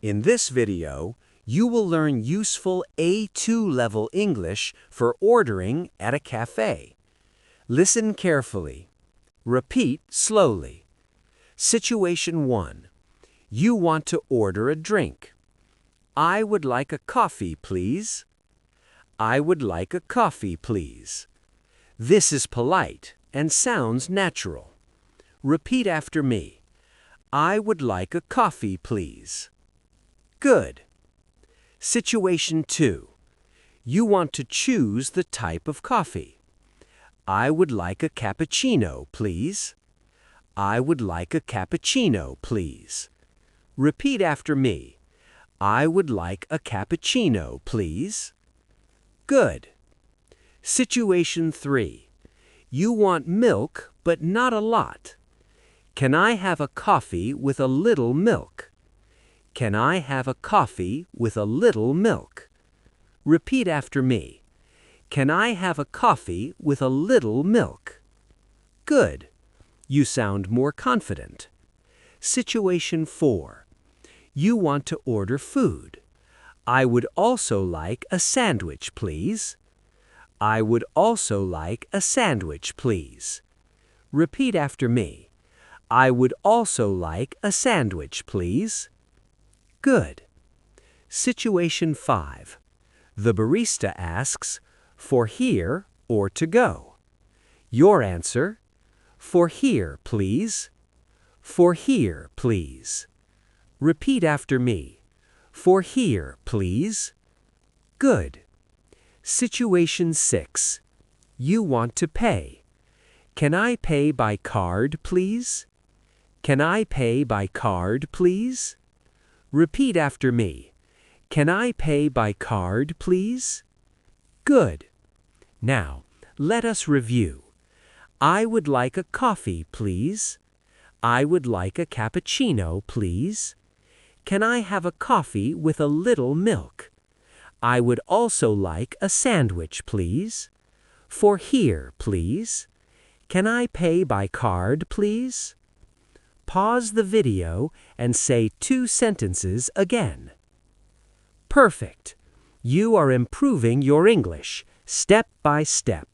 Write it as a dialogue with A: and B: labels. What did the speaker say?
A: In this video, you will learn useful A2 level English for ordering at a cafe. Listen carefully. Repeat slowly. Situation 1. You want to order a drink. I would like a coffee, please. I would like a coffee, please. This is polite and sounds natural. Repeat after me. I would like a coffee, please. Good. Situation 2. You want to choose the type of coffee. I would like a cappuccino, please. I would like a cappuccino, please. Repeat after me. I would like a cappuccino, please. Good. Situation 3. You want milk, but not a lot. Can I have a coffee with a little milk? Can I have a coffee with a little milk? Repeat after me. Can I have a coffee with a little milk? Good. You sound more confident. Situation 4. You want to order food. I would also like a sandwich, please. I would also like a sandwich, please. Repeat after me. I would also like a sandwich, please. Good. Situation 5. The barista asks, for here or to go? Your answer, for here, please. For here, please. Repeat after me. For here, please. Good. Situation 6. You want to pay. Can I pay by card, please? Can I pay by card, please? Repeat after me. Can I pay by card, please? Good. Now, let us review. I would like a coffee, please. I would like a cappuccino, please. Can I have a coffee with a little milk? I would also like a sandwich, please. For here, please. Can I pay by card, please? Pause the video and say 2 sentences again. Perfect. You are improving your English step by step.